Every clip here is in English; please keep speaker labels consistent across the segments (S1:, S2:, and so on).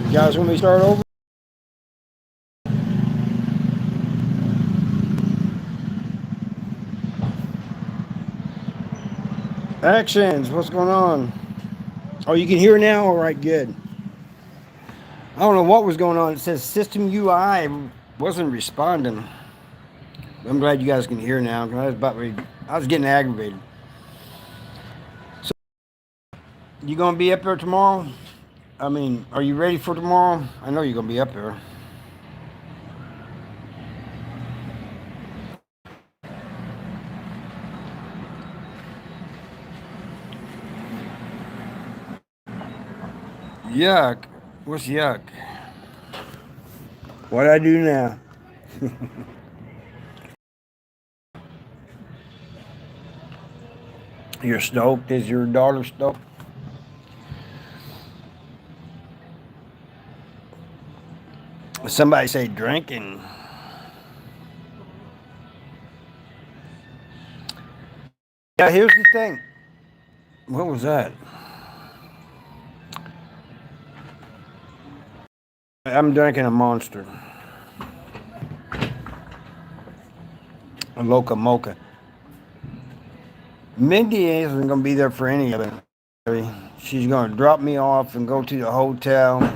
S1: You guys want me to start over? Actions, what's going on? Oh, you can hear now? All right, good. I don't know what was going on. It says system UI wasn't responding. I'm glad you guys can hear now. I was getting aggravated. So, you gonna be up there tomorrow? I mean, are you ready for tomorrow? I know you're gonna be up there. Yuck. What's yuck? What I do now? You're stoked? Is your daughter stoked? Somebody say drinking. Yeah, here's the thing. What was that? I'm drinking a Monster, a Loca Mocha. Mindy isn't gonna be there for any of it. She's gonna drop me off and go to the hotel.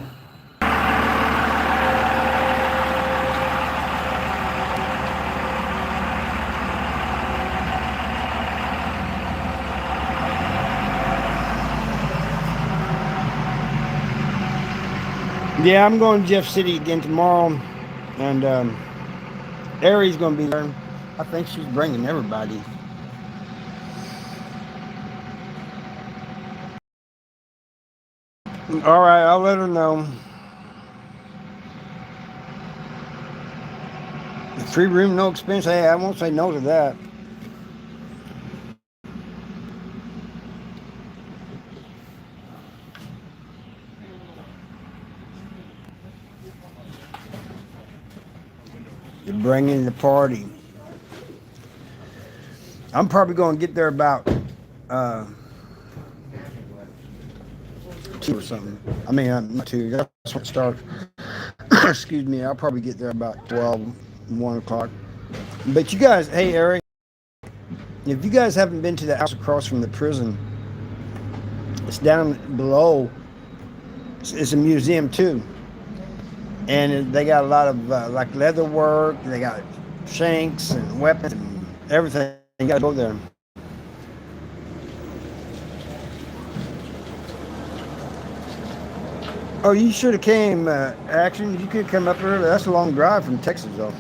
S1: Yeah, I'm going to Jeff City again tomorrow, and Ari's gonna be there. I think she's bringing everybody. All right, I'll let her know. Free room, no expense. Hey, I won't say no to that. You're bringing the party. I'm probably going to get there about uh, 2 or something. I mean, not 2. That's when it starts. Excuse me. I'll probably get there about 12, 1 o'clock. But you guys, hey, Eric, if you guys haven't been to the house across from the prison, it's down below. It's a museum, too. And they got a lot of like leather work. They got shanks and weapons and everything. You got to go there. Oh, you should have came, Action. You could come up here. That's a long drive from Texas, though.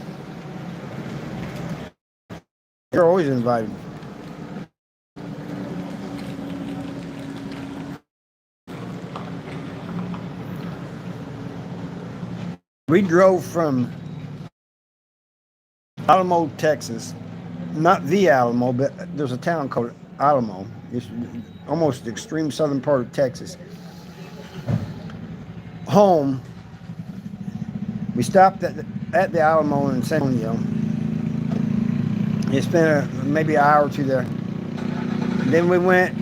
S1: You're always invited. We drove from Alamo, Texas. Not the Alamo, but there's a town called Alamo. It's almost the extreme southern part of Texas. Home. We stopped at the Alamo in San Antonio. It spent maybe an hour or two there. Then we went,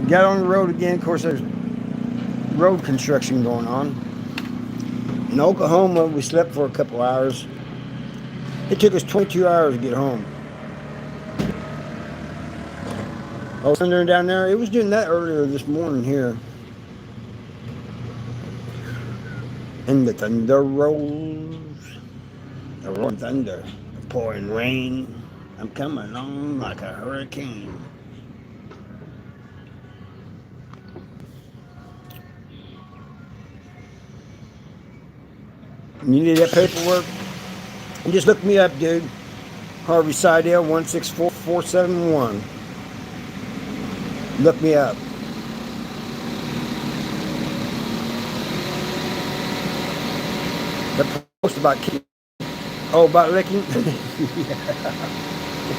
S1: got on the road again. Of course, there's road construction going on. In Oklahoma, we slept for a couple hours. It took us 22 hours to get home. Oh, thunder down there. It was doing that earlier this morning here. And the thunder rolls. The rolling thunder. The pouring rain. I'm coming along like a hurricane. You need that paperwork? Just look me up, dude. Harvey Seidel, 164471. Look me up. The post about licking. Yeah.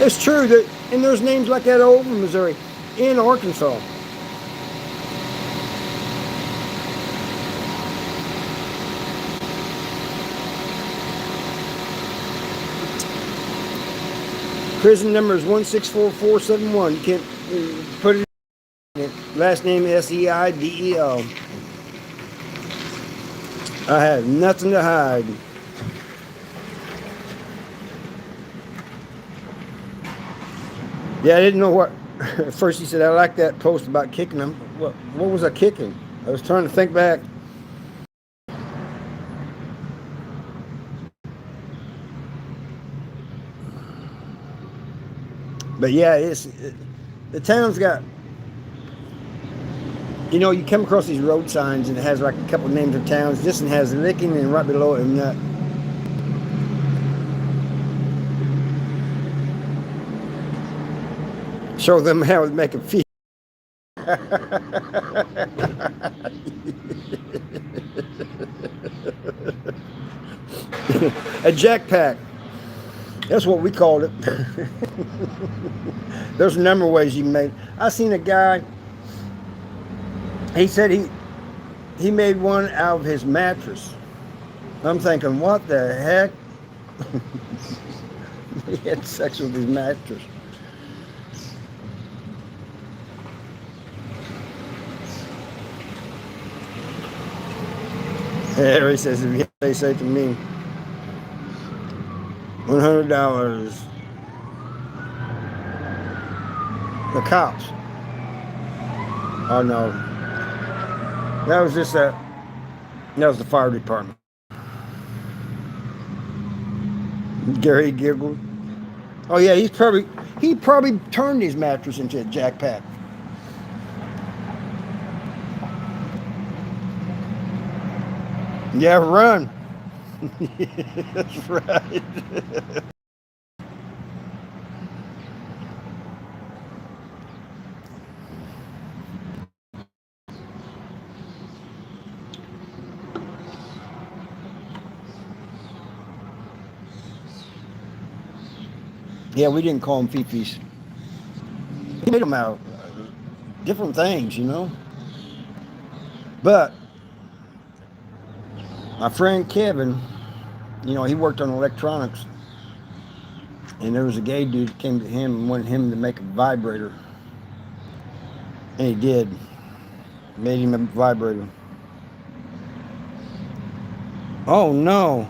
S1: It's true that, and there's names like that over in Missouri, in Arkansas. Prison number is 164,471. You can't put it in. Last name Seidel. I have nothing to hide. Yeah, I didn't know what. At first, he said, I like that post about kicking him. What was I kicking? I was trying to think back. But yeah, the town's got, you come across these road signs and it has like a couple names of towns. This one has Licking, and right below it, Nut. Show them how to make a feel. A jackpack. That's what we called it. There's a number of ways you can make. I seen a guy. He said he made one out of his mattress. I'm thinking, what the heck? He had sex with his mattress. Harry says, if they say to me, $100. The cops. Oh no. That was the fire department. Gary giggled. Oh yeah, he probably turned his mattress into a jackpack. Yeah, run. That's right. Yeah, we didn't call them fifis. We made them out different things, But my friend Kevin, he worked on electronics, and there was a gay dude that came to him and wanted him to make a vibrator, and he did. Made him a vibrator. Oh no.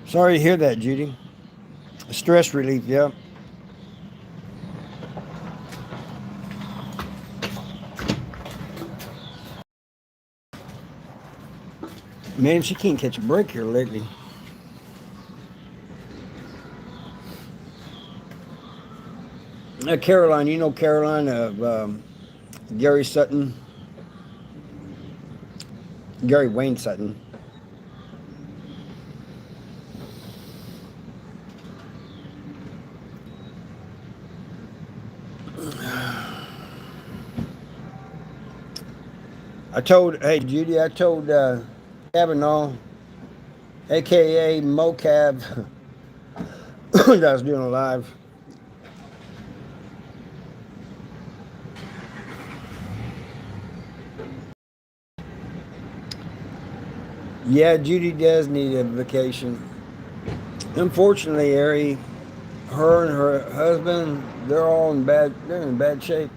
S1: Sorry to hear that, Judy. Stress relief, yeah. Man, she can't catch a break here lately. Caroline, Caroline of Gary Sutton, Gary Wayne Sutton. Hey Judy, I told Kavanaugh, aka Mocab, that I was doing a live. Yeah, Judy does need a vacation. Unfortunately, Ari, her and her husband, they're in bad shape.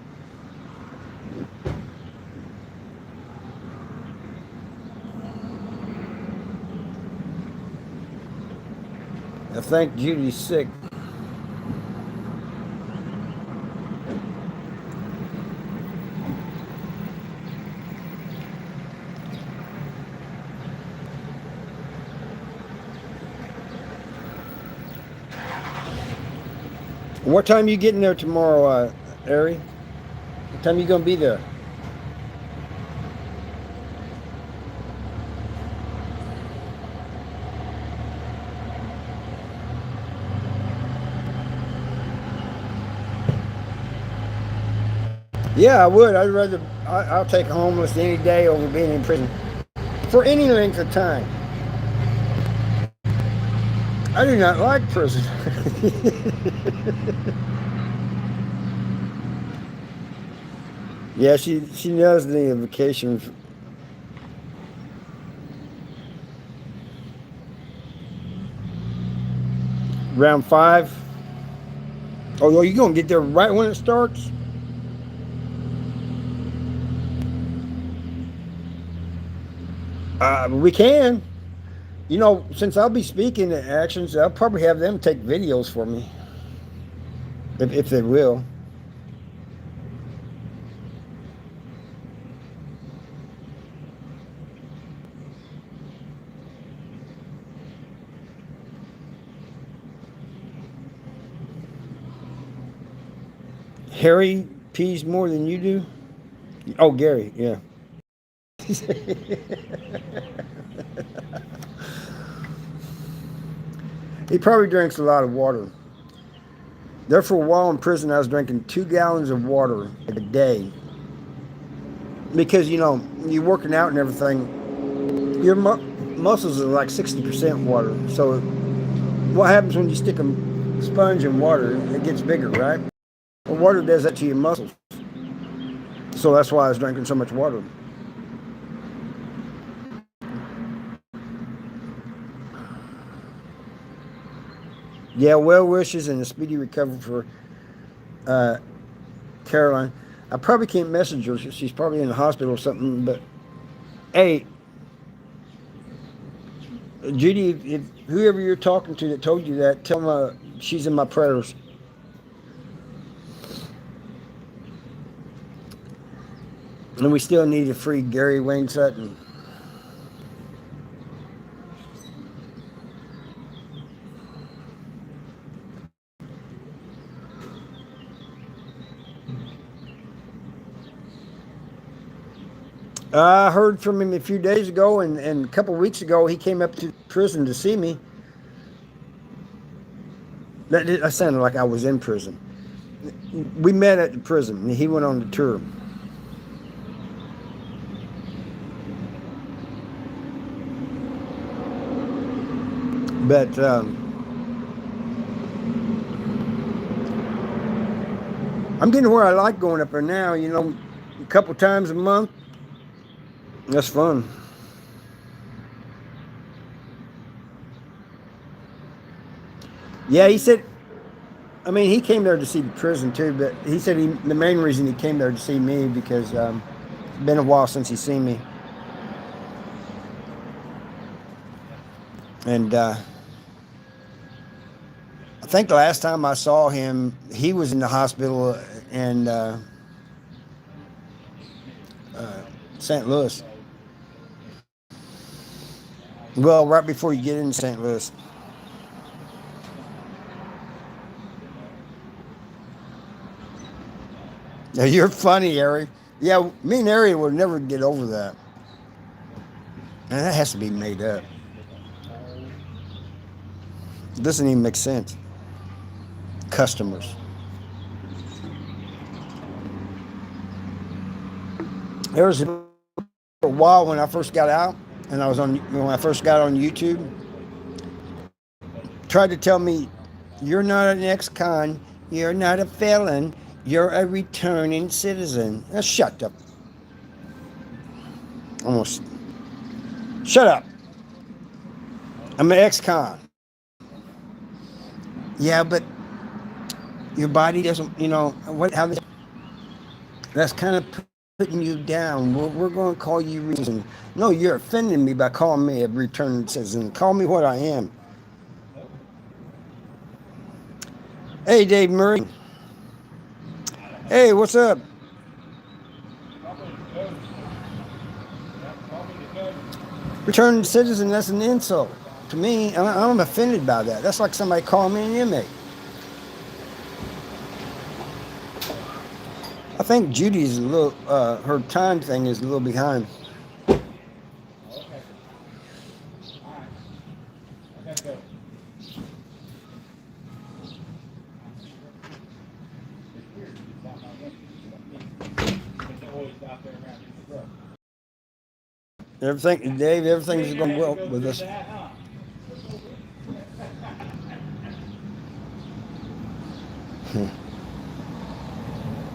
S1: I think Judy's sick. What time are you getting there tomorrow, Ari? What time are you going to be there? Yeah, I would. I'll take homeless any day over being in prison for any length of time. I do not like prison. Yeah, she does the vacation round five. Oh, you gonna get there right when it starts? We can. You know, since I'll be speaking at actions, I'll probably have them take videos for me, if they will. Harry pees more than you do. Oh, Gary, yeah. He probably drinks a lot of water. There for a while in prison, I was drinking 2 gallons of water a day because you know you're working out and everything. Your muscles are like 60% water. So what happens when you stick a sponge in water? It gets bigger, right? Well, water does that to your muscles. So that's why I was drinking so much water. Yeah, well wishes and a speedy recovery for uh, Caroline. I probably can't message her. She's probably in the hospital or something. But hey, Judy, if whoever you're talking to that told you that, tell them she's in my prayers. And we still need to free Gary Wayne Sutton. I heard from him a few days ago, and a couple of weeks ago, he came up to prison to see me. That sounded like I was in prison. We met at the prison, and he went on the tour. But I'm getting where I like going up there now. You know, a couple times a month. That's fun. Yeah, he said. I mean, he came there to see the prison too, but he said the main reason he came there to see me because it's been a while since he's seen me, and I think the last time I saw him, he was in the hospital in St. Louis. Well, right before you get into St. Louis. Yeah, you're funny, Ari. Yeah, me and Ari will never get over that. And that has to be made up. It doesn't even make sense. Customers. There was a while when I first got out, and when I first got on YouTube, tried to tell me, "You're not an ex-con. You're not a felon. You're a returning citizen." Now, shut up. Almost. Shut up. I'm an ex-con. Yeah, but your body doesn't. You know what? How this? That's kind of putting you down. We're going to call you reason. No, you're offending me by calling me a returning citizen. Call me what I am. Hey, Dave Murray. Hey, what's up? Returning citizen, that's an insult. To me, I'm offended by that. That's like somebody calling me an inmate. I think Judy's a little, her time thing is a little behind. Everything, Dave, everything's going well with us.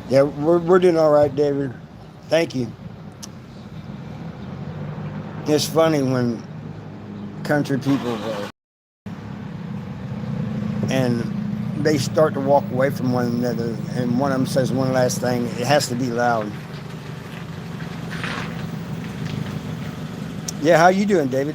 S1: Yeah, we're doing all right, David. Thank you. It's funny when country people and they start to walk away from one another, and one of them says one last thing. It has to be loud. Yeah, how you doing, David?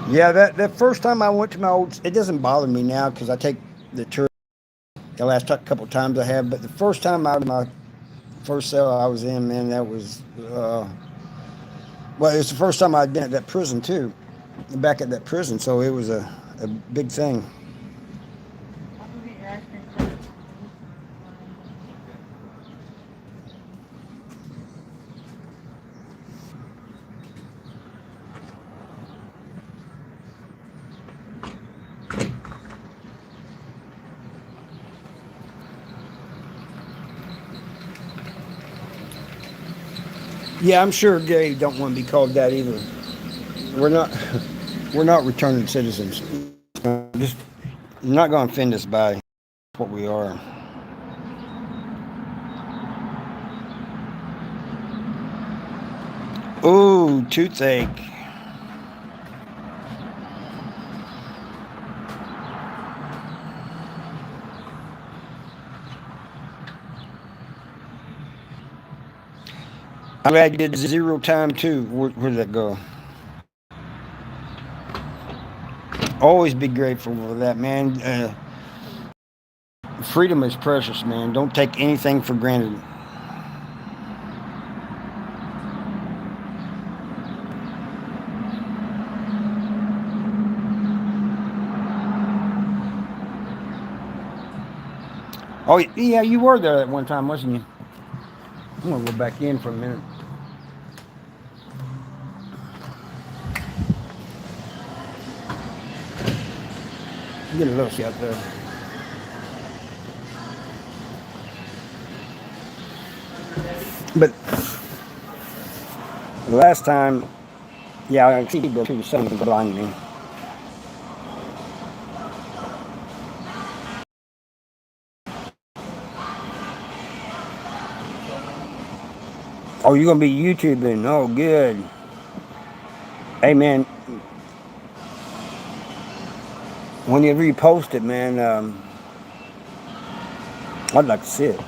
S1: Yeah, that first time I went to my old, it doesn't bother me now because I take the tour the last couple times I have. But the first time out of my first cell I was in, man, that was well, it was the first time I'd been at that prison too, back at that prison. So it was a big thing. Yeah, I'm sure Gary don't want to be called that either. We're not we're not returning citizens. Just not going to offend us by what we are. Ooh, toothache. I'm glad you did 0 time too. Where did that go? Always be grateful for that, man. Freedom is precious, man. Don't take anything for granted. Oh, yeah, you were there at one time, wasn't you? I'm gonna go back in for a minute. Get a little shot there. But the last time, yeah, I see the two something behind me. Oh, you're gonna be YouTubing? Oh, good. Hey, man, whenever you post it, man, I'd like to see it.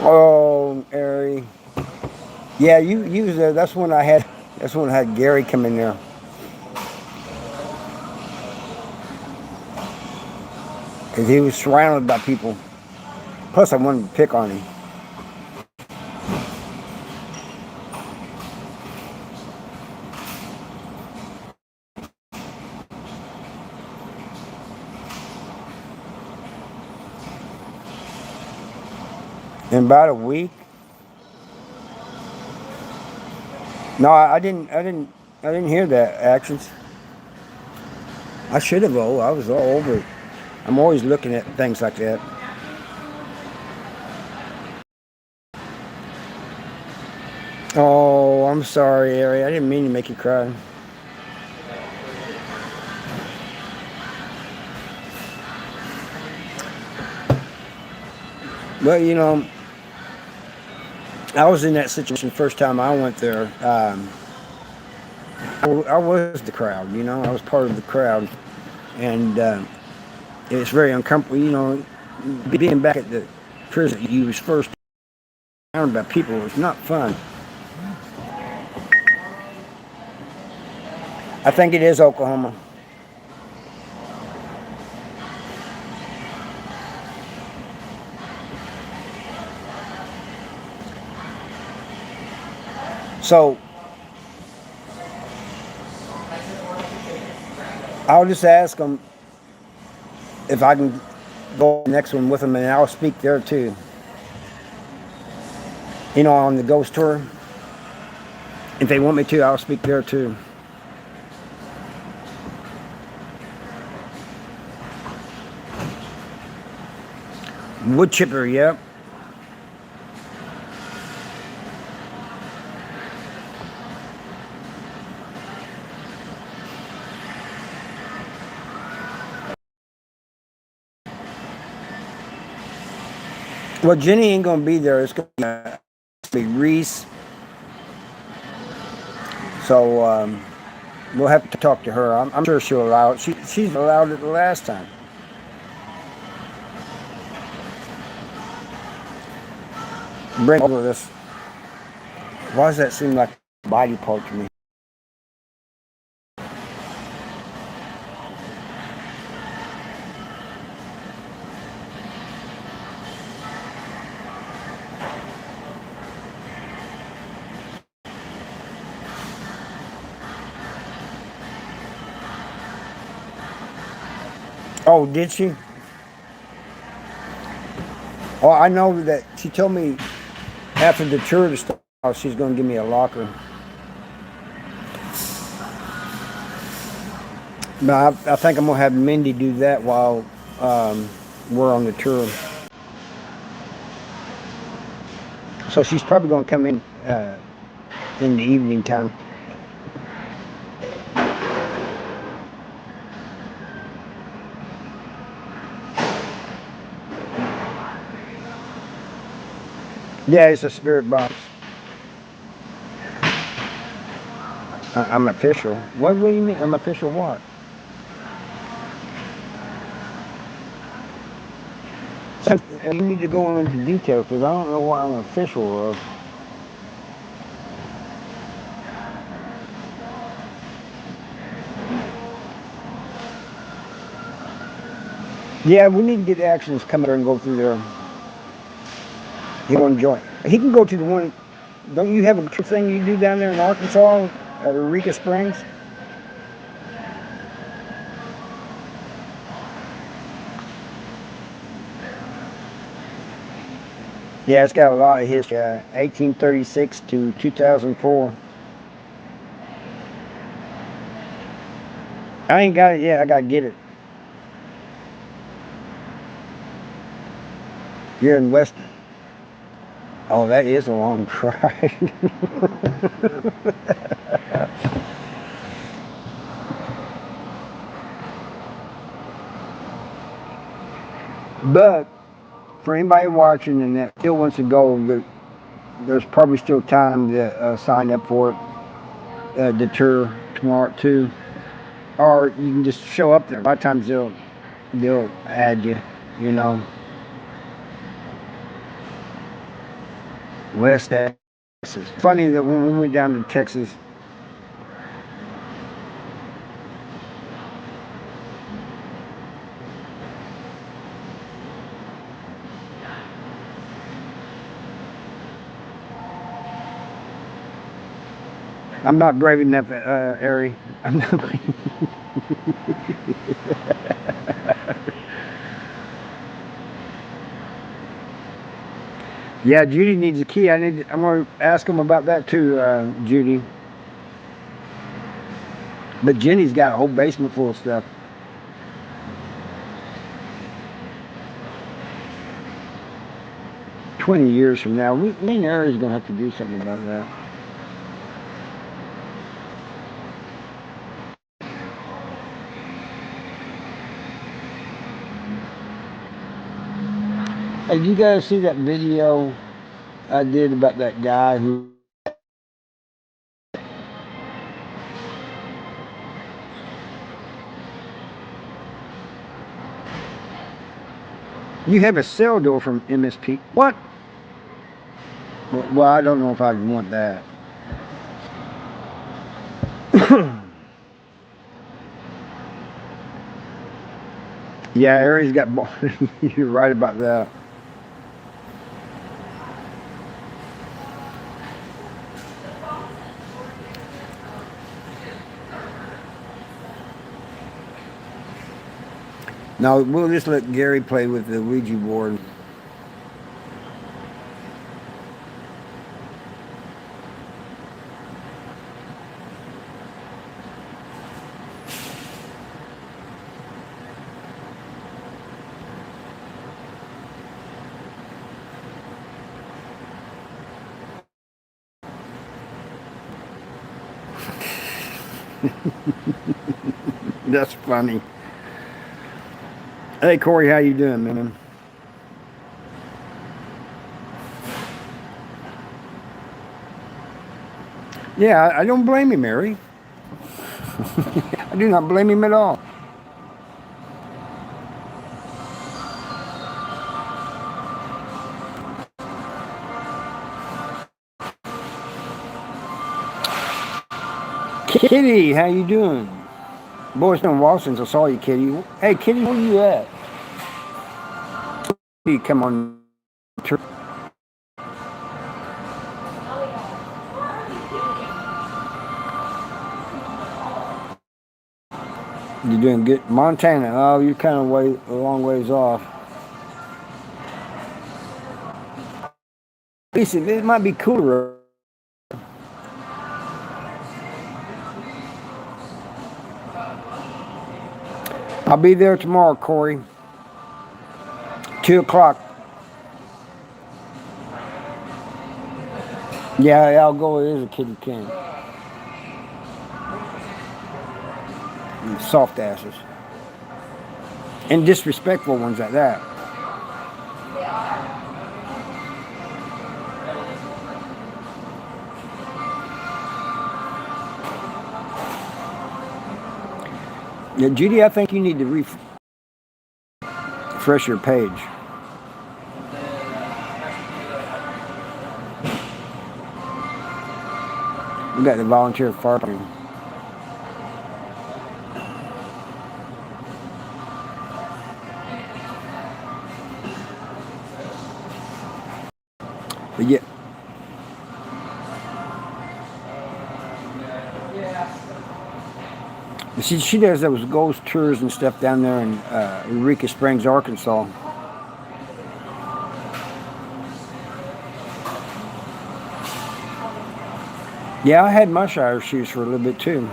S1: Oh, Ari. Yeah, you was there. That's when I had. That's when I had Gary come in there because he was surrounded by people. Plus, I wanted to pick on him. In about a week. No, I didn't. I didn't. I didn't hear that actions. I should have. Oh, I was all over it. I'm always looking at things like that. Oh, I'm sorry, Ari. I didn't mean to make you cry. Well, I was in that situation the first time I went there. I was the crowd. I was part of the crowd, and it's very uncomfortable. Being back at the prison, you was first surrounded by people. It's not fun. I think it is Oklahoma. So I'll just ask them if I can go to the next one with them, and I'll speak there too. On the ghost tour. If they want me to, I'll speak there too. Wood chipper, yep. Well, Jenny ain't gonna be there. It's gonna be Reese. So we'll have to talk to her. I'm sure she'll allow it. She's allowed it the last time. Bring over this. Why does that seem like a body part to me? Oh, did she? Oh, I know that she told me after the tour to start, she's going to give me a locker. No, I think I'm going to have Mindy do that while we're on the tour. So she's probably going to come in the evening time. Yeah, it's a spirit box. I'm official. What do you mean? I'm official what? You need to go into detail because I don't know what I'm official of. Yeah, we need to get Actions come there and go through there. He'll enjoy. He can go to the one. Don't you have a thing you do down there in Arkansas at Eureka Springs? Yeah, it's got a lot of history. 1836 to 2004. I ain't got it yet. I gotta get it. You're in West. Oh, that is a long drive. But for anybody watching and that still wants to go, there's probably still time to sign up for it. The tour tomorrow too, or you can just show up there. A lot of times they'll add you. You know, West Texas. Funny that when we went down to Texas, I'm not brave enough, Ari. I'm not. Yeah, Judy needs a key. I'm gonna ask him about that too, Judy. But Jenny's got a whole basement full of stuff. 20 years from now, me and Ari's gonna have to do something about that. Hey, did you guys see that video I did about that guy who? You have a cell door from MSP. What? Well, I don't know if I'd want that. Yeah, Ari's got. You're right about that. No, we'll just let Gary play with the Ouija board. That's funny. Hey Corey, how you doing, man? Yeah, I don't blame him, Mary. I do not blame him at all. Kitty, how you doing? Boy, it's been a while since I saw you, Kitty. Hey, Kitty, where you at? You come on. You're doing good. Montana, oh, you're kind of a long ways off. Listen, it might be cooler. I'll be there tomorrow, Corey. 2 o'clock. Yeah, I'll go. It is a kitty can. Soft asses. And disrespectful ones at that. Yeah, Judy, I think you need to refresh your page. We got the volunteer fire department. But yeah. She does those ghost tours and stuff down there in Eureka Springs, Arkansas. Yeah, I had my Shire shoes for a little bit too.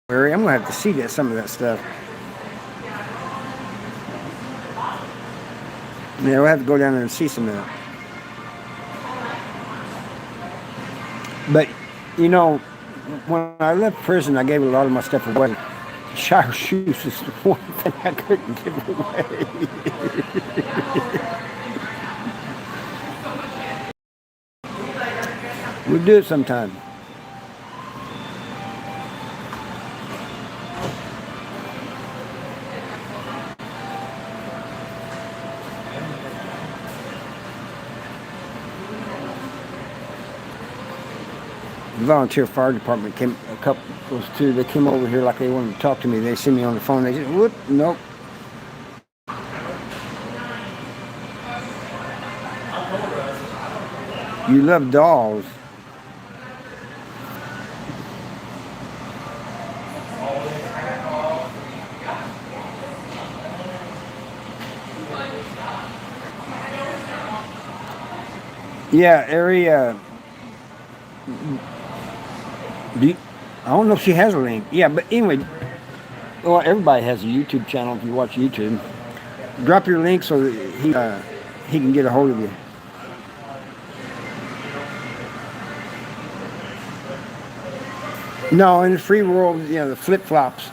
S1: I'm gonna have to see some of that stuff. Yeah, we'll have to go down there and see some of that. But, you know, when I left prison, I gave a lot of my stuff away. Shire shoes is the one thing I couldn't give away. We'll do it sometime. The volunteer fire department came, a couple, those two, they came over here like they wanted to talk to me. They see me on the phone. They said, whoop, nope. You love dolls. Yeah, area. I don't know if she has a link. Yeah, but anyway, well, everybody has a YouTube channel if you watch YouTube. Drop your link so that he can get a hold of you. No, in the free world, you know, the flip-flops.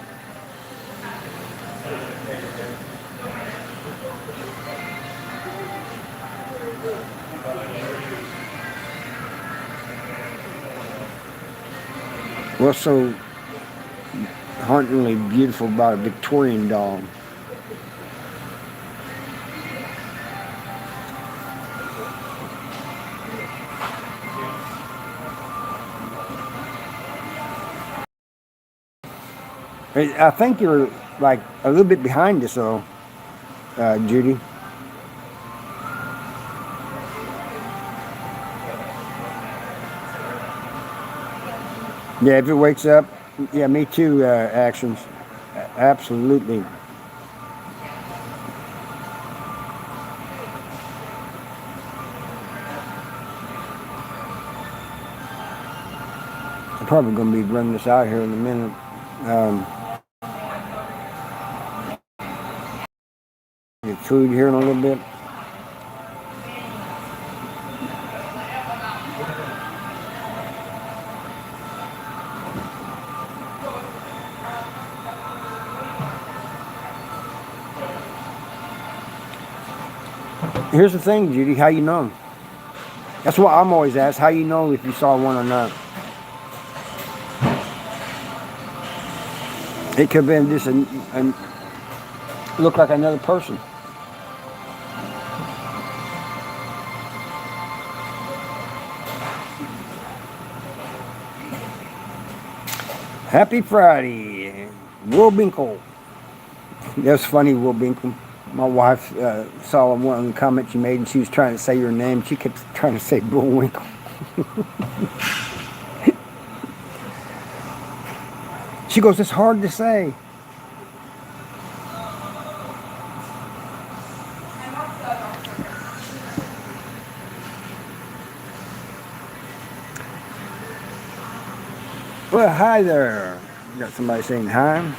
S1: What's so hauntingly beautiful about a Victorian doll? I think you're like a little bit behind us, though, Judy. Yeah, if it wakes up, yeah, me too. Actions, absolutely. I'm probably gonna be running this out here in a minute. Um, get food here in a little bit. Here's the thing, Judy. How you know? That's what I'm always asked. How you know if you saw one or not? It could have been just look like another person. Happy Friday, Will Binkle. That's funny, Will Binkle. My wife saw one of the comments you made, and she was trying to say your name. She kept trying to say Bullwinkle. She goes, "It's hard to say." Well, hi there. Got somebody saying hi.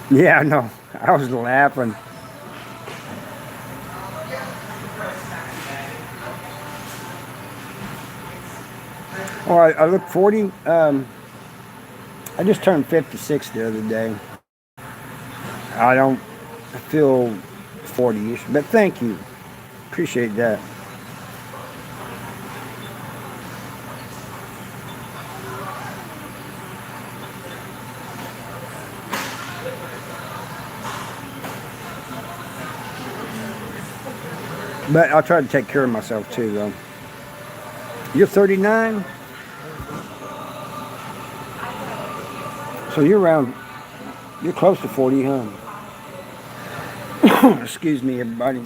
S1: Yeah, I know. I was laughing. Oh, I look 40. I just turned 56 the other day. I don't feel 40-ish, but thank you. Appreciate that. But I'll try to take care of myself too, though. You're 39? So you're close to 40, huh? Excuse me, everybody.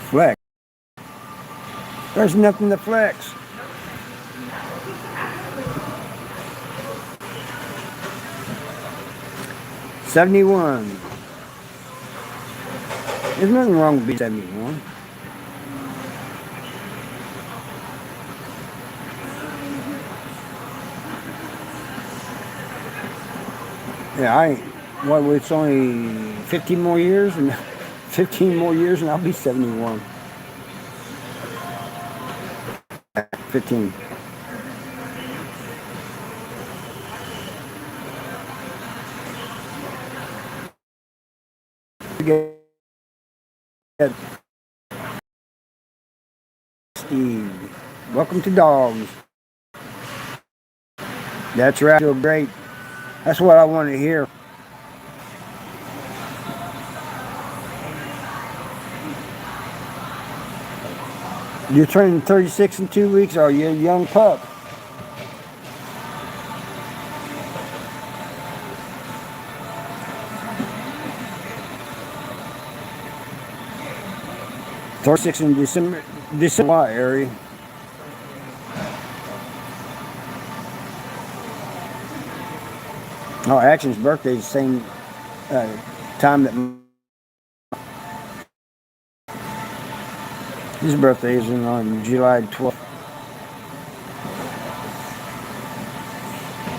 S1: Flex. There's nothing to flex. '71. There's nothing wrong with being 71. Yeah, well, it's only 15 more years, and 15 more years, and I'll be 71. 15. Steve, welcome to Dogs. That's right. Feel great. That's what I want to hear. You're turning 36 in 2 weeks. Are you a young pup? '36 in December area. Oh, Action's birthday is the same time that his birthday is on July 12th.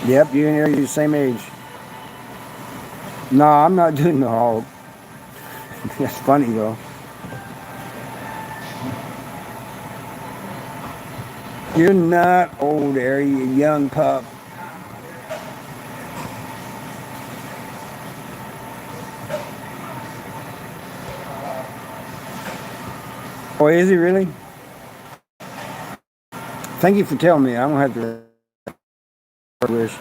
S1: Yep, you and Harry are the same age. No, I'm not doing the hog. That's funny though. You're not old, Harry. You're a young pup. Oh, is he really? Thank you for telling me. I don't have to wish.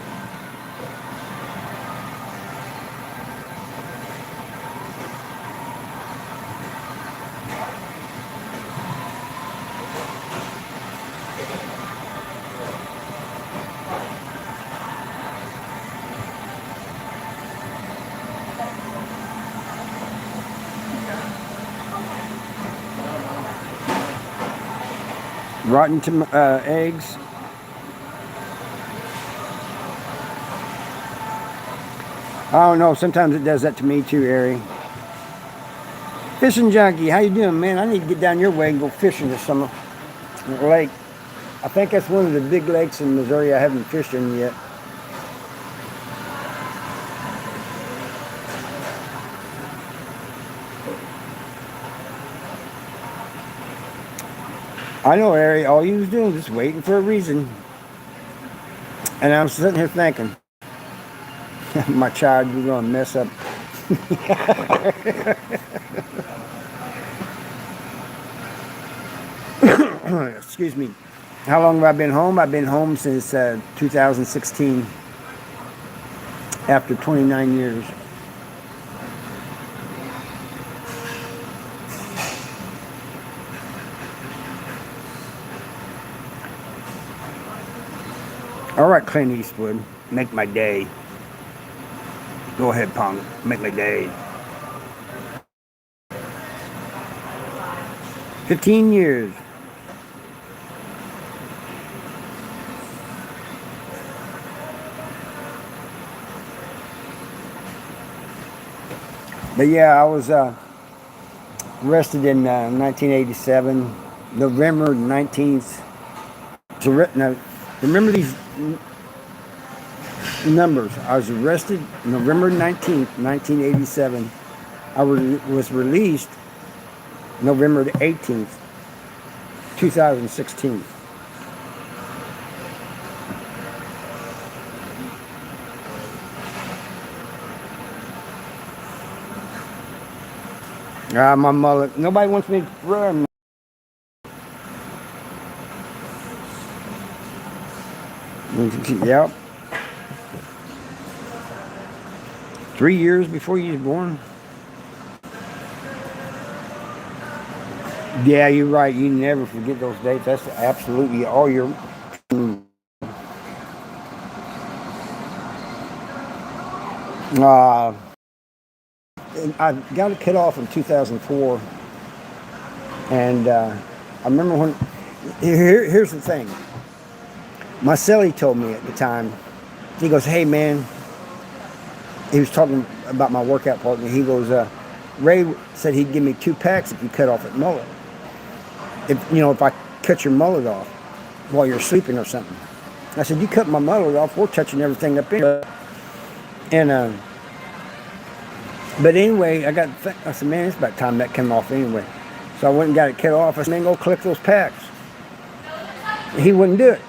S1: Rotten eggs. I don't know. Sometimes it does that to me too, Ari. Fishing junkie, how you doing, man? I need to get down your way and go fishing this summer. Lake. I think that's one of the big lakes in Missouri I haven't fished in yet. I know, Ari. All you was doing was just waiting for a reason. And I'm sitting here thinking, my child, you're going to mess up. Excuse me. How long have I been home? I've been home since 2016, after 29 years. All right, Clint Eastwood, make my day. Go ahead, Pong, make my day. 15 years. But yeah, I was arrested in 1987, November 19th. Now, remember these numbers. I was arrested November 19th, 1987. I was released November 18th, 2016. My mullet. Nobody wants me to run. Yep. 3 years before you was born. Yeah, you're right. You never forget those dates. That's absolutely all your. I got it cut off in 2004, and I remember when. Here's the thing. My cellie told me at the time. He goes, "Hey man," he was talking about my workout partner. He goes, "Ray said he'd give me 2 packs if you cut off that mullet. If I cut your mullet off while you're sleeping or something." I said, "You cut my mullet off, we're touching everything up in." And but anyway, I said, "Man, it's about time that came off anyway." So I went and got it cut off. I said, "Man, go collect those packs." He wouldn't do it.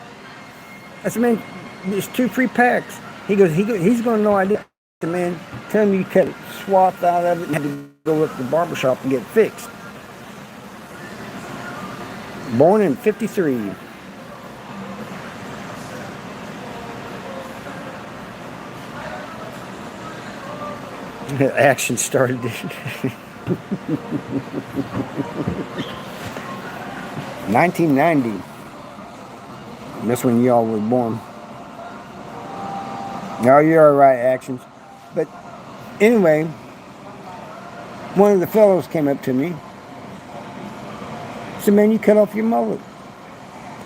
S1: I said, "Man, there's 2 free packs." He goes, he's going to know I did. I said, "Man, tell him you cut a swath out of it and had to go up to the barbershop and get it fixed." Born in 53. Action started. 1990. That's when y'all were born. No, you're all right, Actions. But anyway, one of the fellows came up to me. Said, "Man, you cut off your mullet."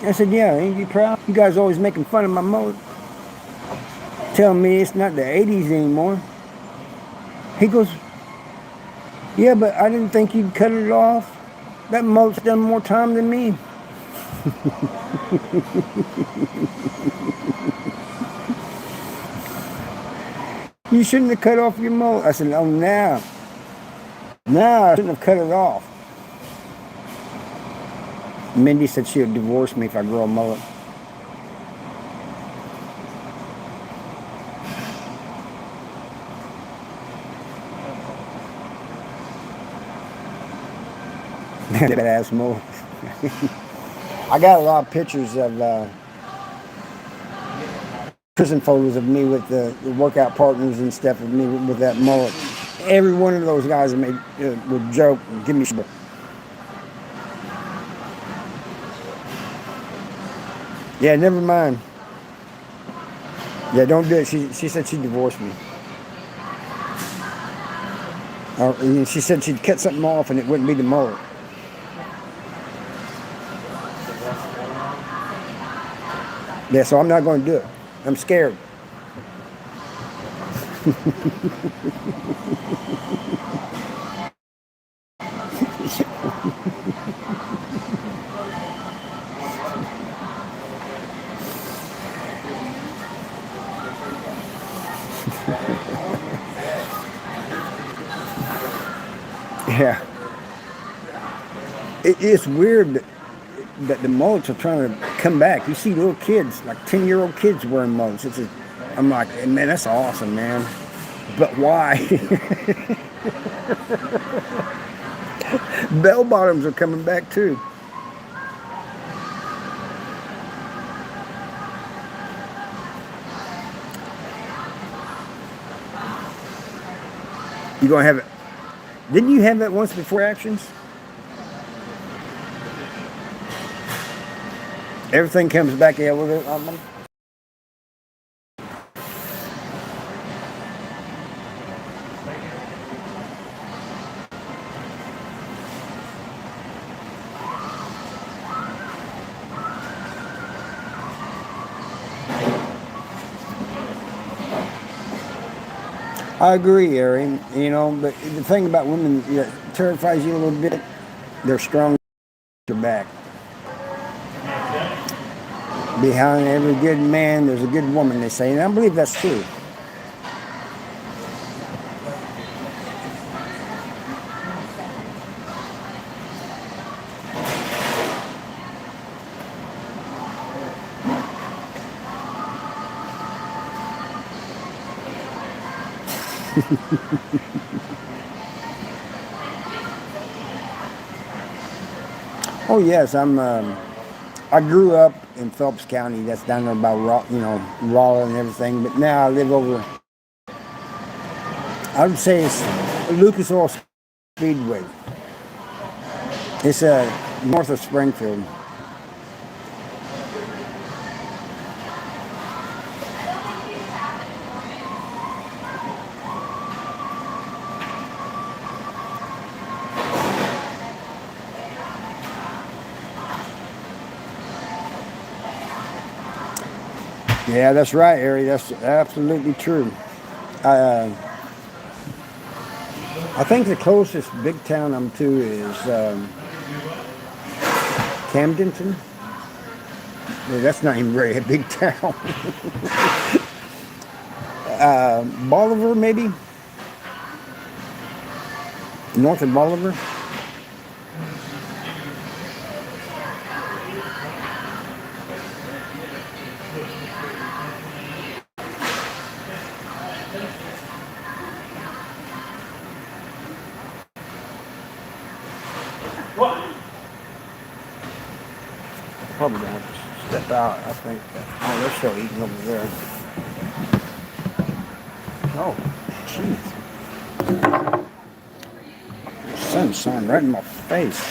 S1: I said, "Yeah, ain't you proud? You guys always making fun of my mullet, telling me it's not the 80s anymore." He goes, "Yeah, but I didn't think you'd cut it off. That mullet's done more time than me." "You shouldn't have cut off your mullet." I said, "Oh, now I shouldn't have cut it off." Mindy said she would divorce me if I grow a mullet. That ass mullet. I got a lot of pictures of prison photos of me with the workout partners and stuff of me with that mullet. Every one of those guys would joke and give me shit. Yeah, never mind. Yeah, don't do it. She said she'd divorce me. She said she'd cut something off and it wouldn't be the mullet. Yeah, so I'm not going to do it. I'm scared. Yeah. It's weird that the mullets are trying to come back. You see little kids, like 10-year-old kids wearing mullets. I'm like, man, that's awesome, man. But why? Bell bottoms are coming back too. You gonna have it? Didn't you have that once before actions? Everything comes back. Yeah, with it. I agree, Ari. You know, but the thing about women that terrifies you a little bit, they're strong. They're back. Behind every good man, there's a good woman. They say, and I believe that's true. Oh yes, I grew up in Phelps County. That's down there by Rolla and everything. But now I live over. I would say it's Lucas Oil Speedway. It's north of Springfield. Yeah, that's right, Ari. That's absolutely true. Uh, I think the closest big town I'm to is Camdenton. Yeah, that's not even really a big town. Bolivar, maybe? North of Bolivar? Probably gonna have to step out, I think. Oh, they're still eating over there. Oh, jeez. The sun's shining right in my face.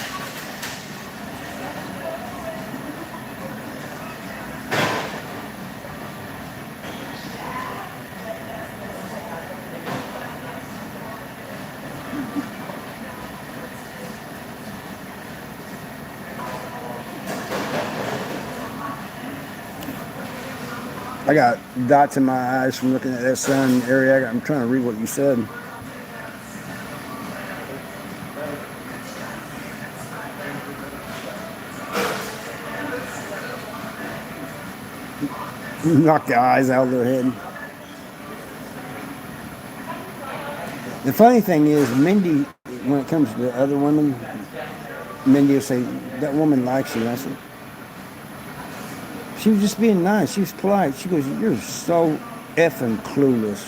S1: I got dots in my eyes from looking at that sun area. I'm trying to read what you said. Knock the eyes out of their head. The funny thing is, Mindy, when it comes to other women, Mindy will say, that woman likes you. And I said, she was just being nice. She was polite. She goes, you're so effing clueless.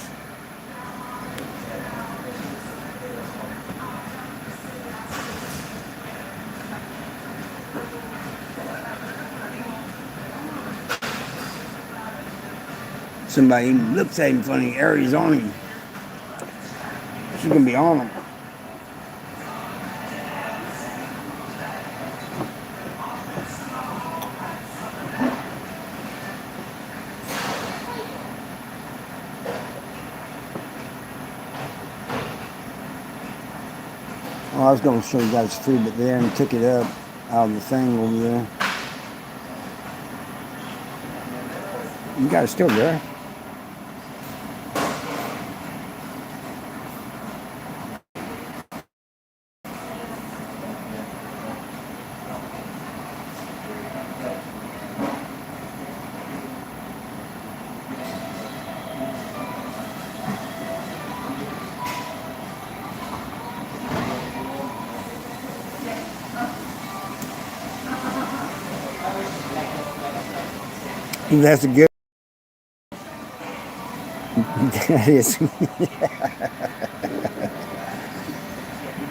S1: Somebody even looks at him funny, Ari's on him. She's going to be on him. Well, I was going to show you guys food, but they already took it up out of the thing over there. You guys still there? That's a good. That is.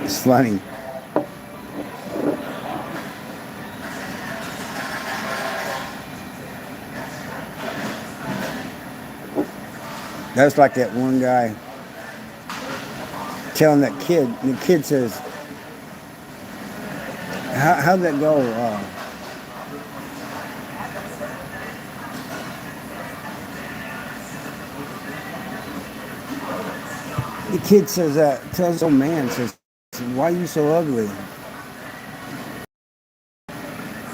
S1: It's funny. That's like that one guy telling that kid. The kid says, "How'd that go?" The kid says that tells the old man says, "Why are you so ugly?"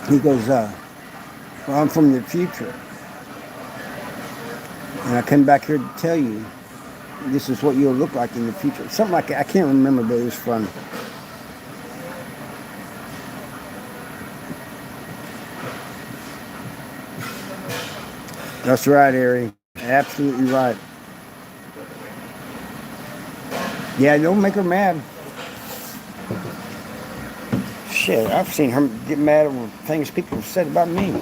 S1: He goes, "Well, I'm from the future, and I come back here to tell you this is what you'll look like in the future." Something like that. I can't remember, but it was fun. That's right, Ari. Absolutely right. Yeah, don't make her mad. Shit, I've seen her get mad over things people have said about me.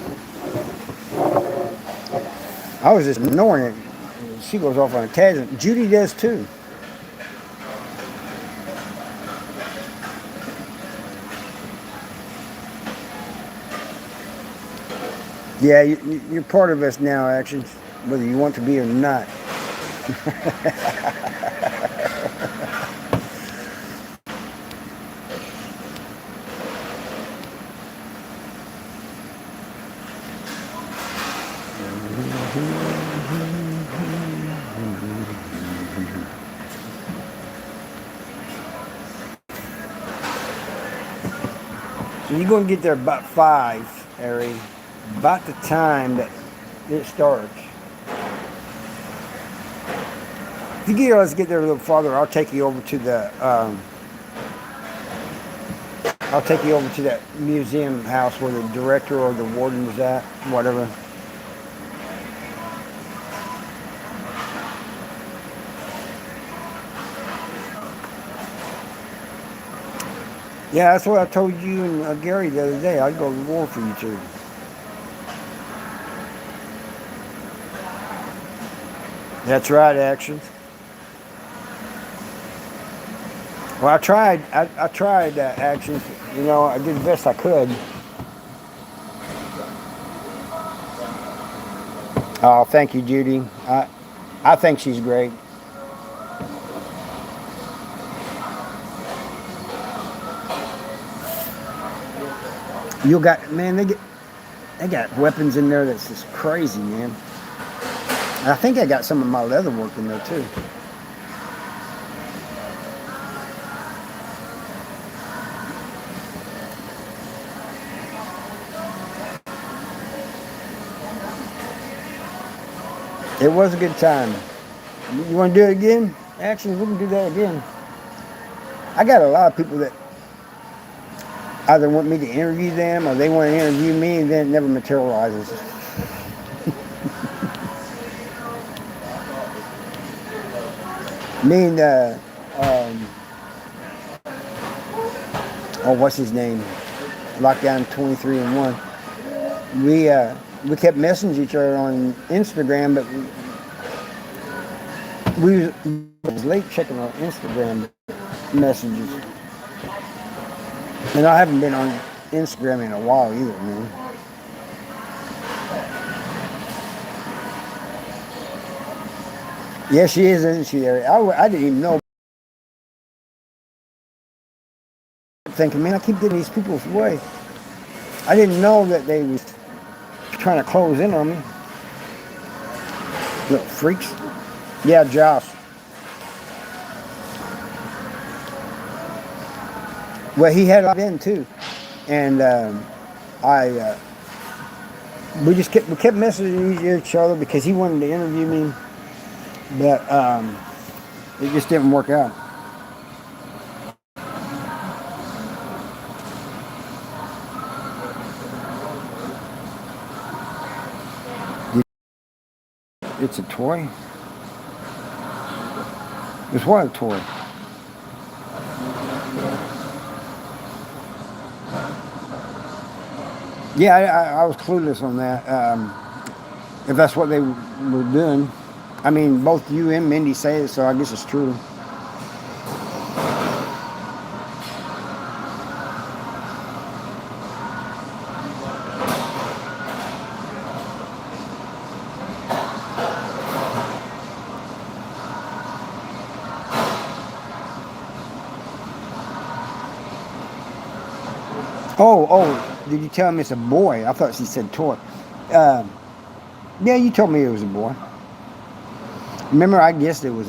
S1: I was just ignoring it. She goes off on a tangent. Judy does too. Yeah, you're part of us now, Actions, whether you want to be or not. So you're going to get there about 5, Ari. About the time that it starts. If you get, let's get there a little farther. I'll take you over to the. I'll take you over to that museum house where the director or the warden was at, whatever. Yeah, that's what I told you and Gary the other day. I'd go to war for you two. That's right, Actions. Well, I tried. I tried Actions. You know, I did the best I could. Oh, thank you, Judy. I think she's great. You got, man, they got weapons in there that's just crazy, man. And I think I got some of my leather work in there too. It was a good time. You want to do it again? Actually, we can do that again. I got a lot of people that either want me to interview them or they want to interview me, and then it never materializes. Me and what's his name? Lockdown 23 and 1. We kept messaging each other on Instagram, but we was late checking our Instagram messages. And I haven't been on Instagram in a while either, man. Yeah, she is, isn't she, Ari? I didn't even know. Thinking, man, I keep getting these people's way. I didn't know that they was trying to close in on me. Little freaks. Yeah, Josh. Well, he had it in too, and we kept messaging each other because he wanted to interview me, but it just didn't work out. It's a toy. It's what, a toy? Yeah, I was clueless on that. If that's what they were doing. I mean, both you and Mindy say it, so I guess it's true. Oh, did you tell him it's a boy? I thought she said toy. Uh, yeah, you told me it was a boy. Remember, I guessed it was.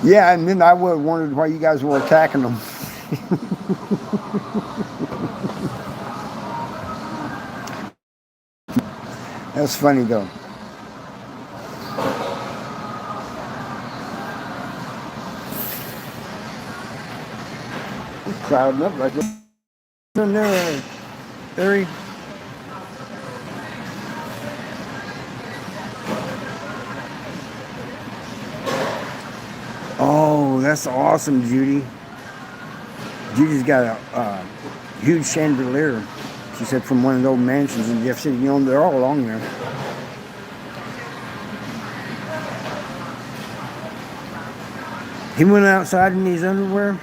S1: Yeah, and then I would have wondered why you guys were attacking them. That's funny though. It's crowding up like this. In there, Harry. Oh, that's awesome, Judy. Judy's got a huge chandelier. She said from one of the old mansions in Jefferson. You know, they're all along there. He went outside in his underwear.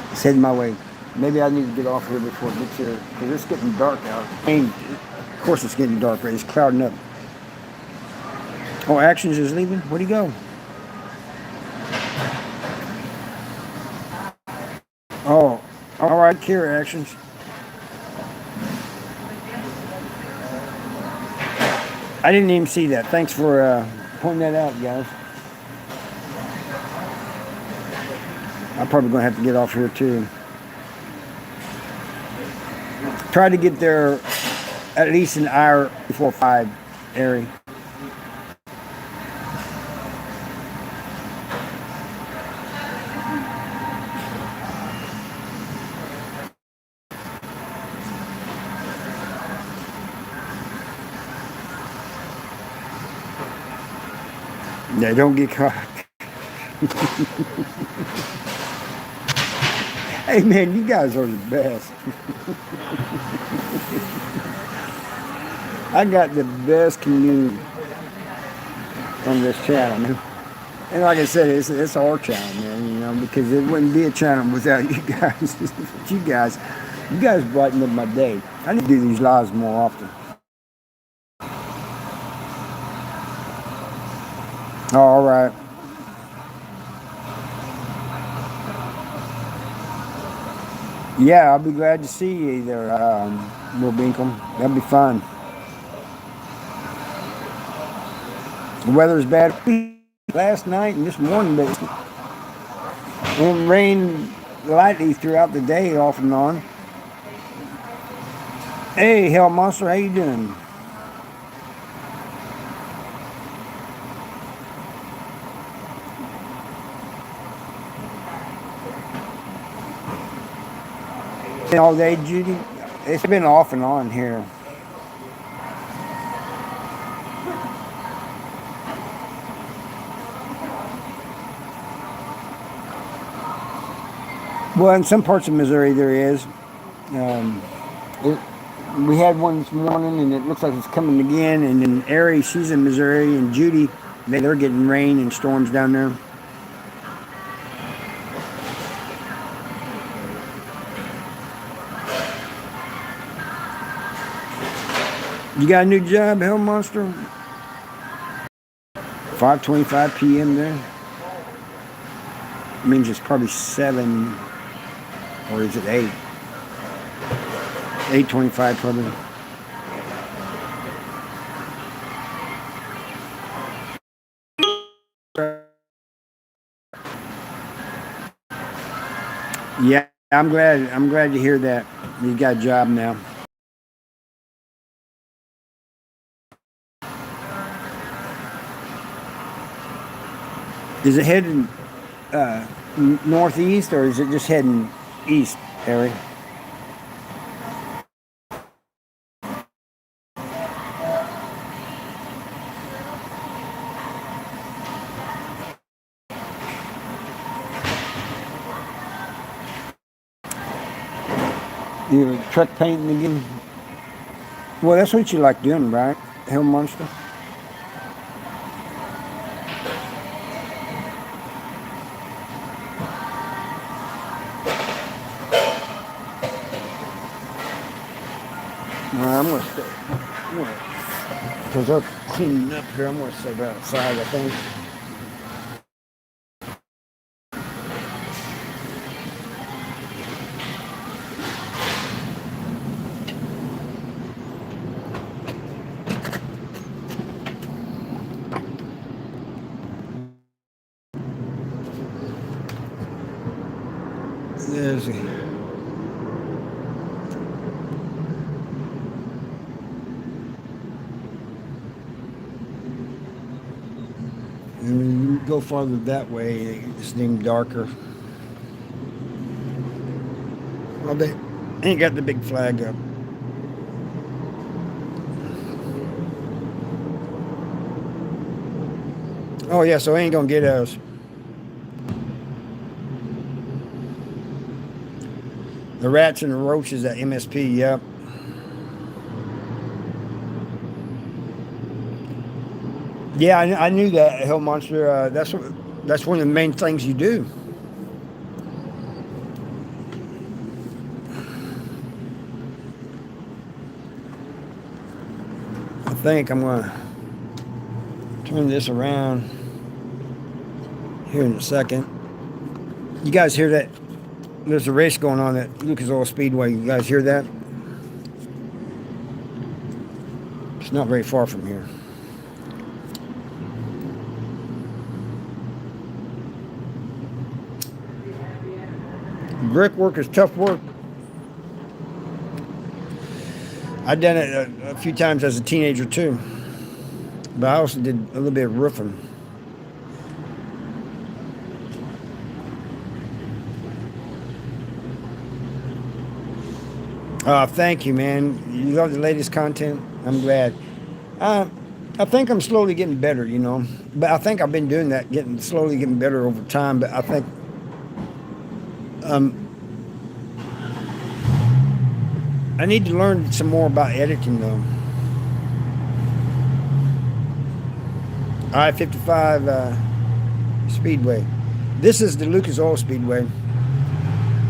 S1: He's heading my way. Maybe I need to get off here before it gets here because it's getting dark out. I mean, of course it's getting darker. It's clouding up. Oh, Actions is leaving. Where'd he go? Oh, all right, Kira, Actions. I didn't even see that. Thanks for pointing that out, guys. I'm probably going to have to get off here too. Try to get there at least an hour before 5, Ari. Yeah, don't get caught. Hey man, you guys are the best. I got the best community on this channel, man. And like I said, it's our channel, man. You know, because it wouldn't be a channel without you guys. you guys brighten up my day. I need to do these lives more often. All right. Yeah, I'll be glad to see you there, Will Binkham. That'll be fun. The weather's bad last night and this morning, but it rained lightly throughout the day, off and on. Hey, Hell Monster, how you doing? All day, Judy. It's been off and on here. Well, in some parts of Missouri there is. Um, we had one this morning, and it looks like it's coming again. And then Ari, she's in Missouri, and Judy, they're getting rain and storms down there. You got a new job, Hell Monster? 5:25 p.m. there. Means it's probably 7, or is it 8? 8:25 probably. Yeah, I'm glad. I'm glad to hear that. You got a job now. Is it heading northeast or is it just heading east, Harry? You truck painting again? Well, that's what you like doing, right? Hell Monster? Well, I'm gonna stay. Because they're cleaning up here. I'm gonna stay outside, I think. There's and when you go farther that way, it's named darker. Well, they ain't got the big flag up. Oh yeah, so they ain't gonna get us. The rats and the roaches at MSP. Yep. Yeah, I knew that, Hell Monster. That's one of the main things you do. I think I'm gonna turn this around here in a second. You guys hear that? There's a race going on at Lucas Oil Speedway. You guys hear that? It's not very far from here. Brickwork is tough work. I've done it a few times as a teenager too, but I also did a little bit of roofing. Thank you, man. You love the latest content. I'm glad. Uh, I think I'm slowly getting better, but I think I've been doing that, slowly getting better over time. But I think um, I need to learn some more about editing, though. I-55 Speedway. This is the Lucas Oil Speedway.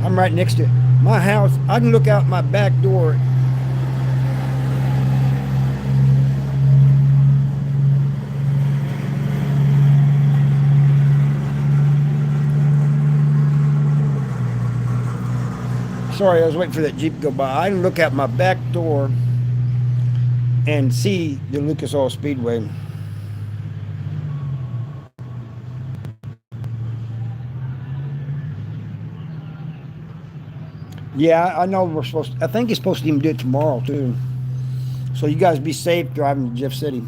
S1: I'm right next to it. My house, I can look out my back door. Sorry, I was waiting for that Jeep to go by. I can look out my back door and see the Lucas Oil Speedway. Yeah, I know I think he's supposed to even do it tomorrow, too. So you guys be safe driving to Jeff City.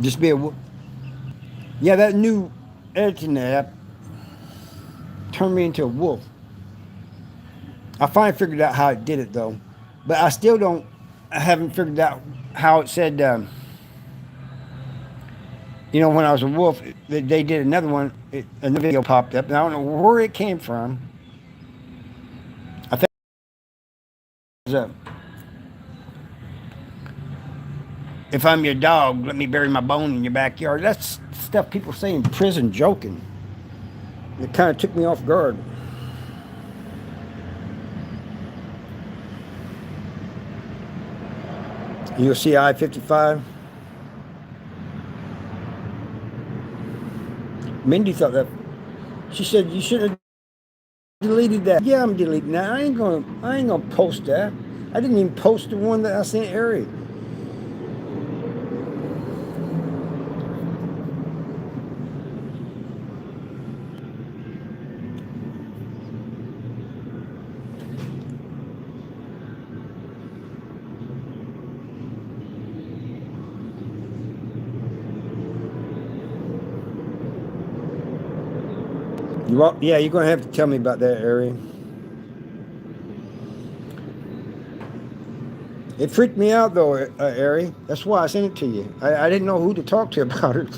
S1: Just be a. Yeah, that new editing app turned me into a wolf. I finally figured out how it did it, though. But I still don't. I haven't figured out how it said. When I was a wolf, they did another one. Another video popped up, and I don't know where it came from. I think it was if I'm your dog, let me bury my bone in your backyard. That's stuff people say in prison, joking. It kind of took me off guard. You'll see I-55. Mindy thought that. She said you should have deleted that. Yeah, I'm deleting that. I ain't gonna post that. I didn't even post the one that I sent Ari. Yeah, you're gonna have to tell me about that, Ari. It freaked me out though, Ari. That's why I sent it to you. I didn't know who to talk to about it.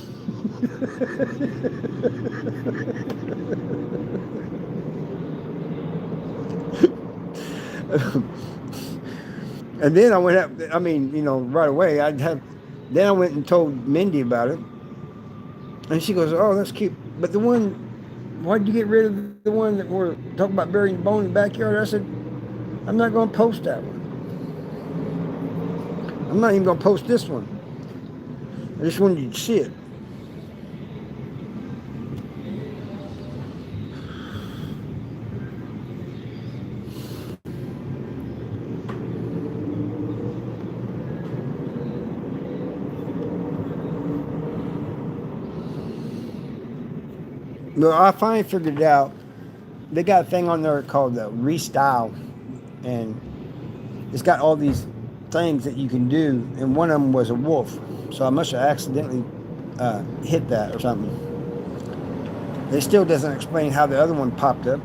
S1: And then I went up. I mean, right away. Then I went and told Mindy about it, and she goes, "Oh, that's cute." But the one, why'd you get rid of the one that we're talking about burying the bone in the backyard? I said, I'm not going to post that one. I'm not even going to post this one. I just wanted you to see it. Well, I finally figured it out. They got a thing on there called the Restyle, and it's got all these things that you can do, and one of them was a wolf. So I must have accidentally hit that or something. It still doesn't explain how the other one popped up.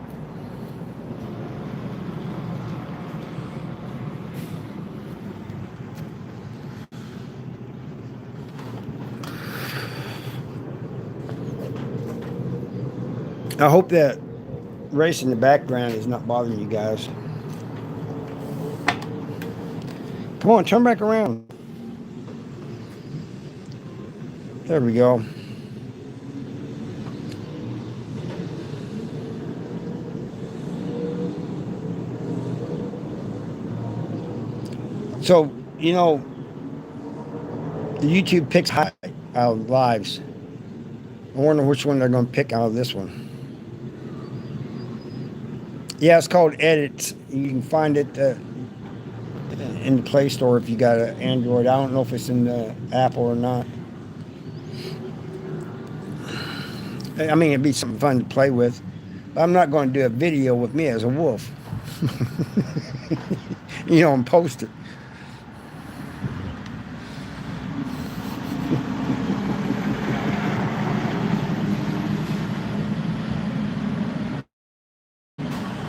S1: I hope that race in the background is not bothering you guys. Come on, turn back around. There we go. So, the YouTube picks out of lives. I wonder which one they're going to pick out of this one. Yeah, it's called Edits. You can find it in the Play Store if you got an Android. I don't know if it's in the Apple or not. I mean, it'd be something fun to play with. But I'm not going to do a video with me as a wolf. And post it.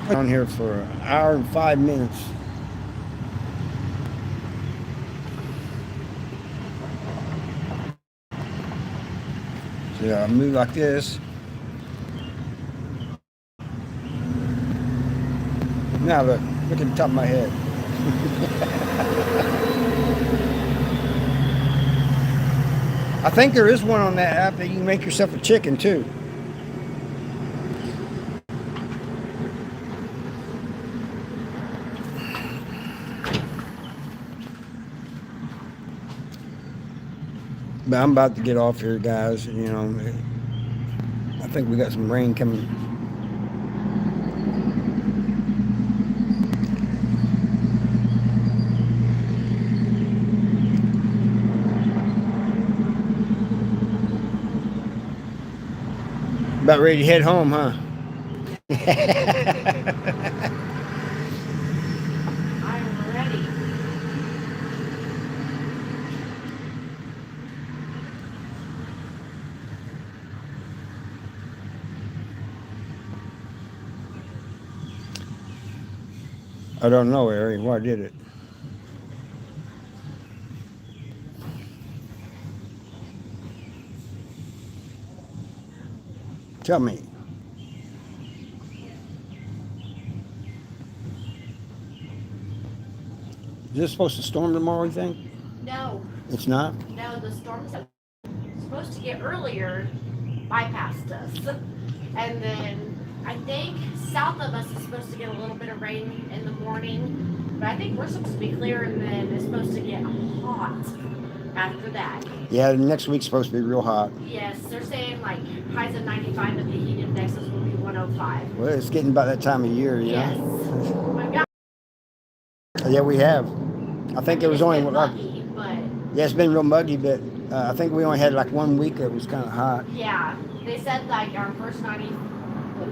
S1: On here for an hour and 5 minutes. So yeah, I move like this. Now look at the top of my head. I think there is one on that app that you can make yourself a chicken too. But I'm about to get off here, guys. I think we got some rain coming. About ready to head home, huh?
S2: I'm ready.
S1: I don't know, Ari. Why did it? Tell me. Is this supposed to storm tomorrow, you think?
S2: No,
S1: It's not?
S2: no, the storm's supposed to get earlier bypassed us. And then I think south of us is supposed to get a little bit of rain in the morning, but I think we're supposed to be clear and then it's supposed to get hot after that.
S1: Yeah, next week's supposed to be real hot.
S2: Yes, they're saying like highs of 95 and the heat indexes will be 105.
S1: Well, it's getting about that time of year, you
S2: Yes.
S1: know?
S2: We've got,
S1: Yeah, we have. I think it was
S2: it's
S1: only
S2: been
S1: like,
S2: lucky, but
S1: yeah, it's been real muggy, but I think we only had like 1 week that was kind of hot.
S2: yeah, they said like our first 90,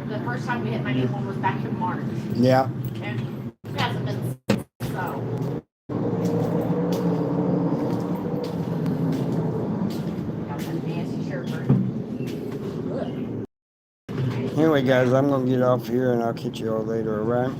S2: the first time we hit 91 was back in March.
S1: Yeah.
S2: And it hasn't been since, so. Got that nasty sherbet.
S1: Anyway, guys, I'm going to get off here and I'll catch you all later, all right?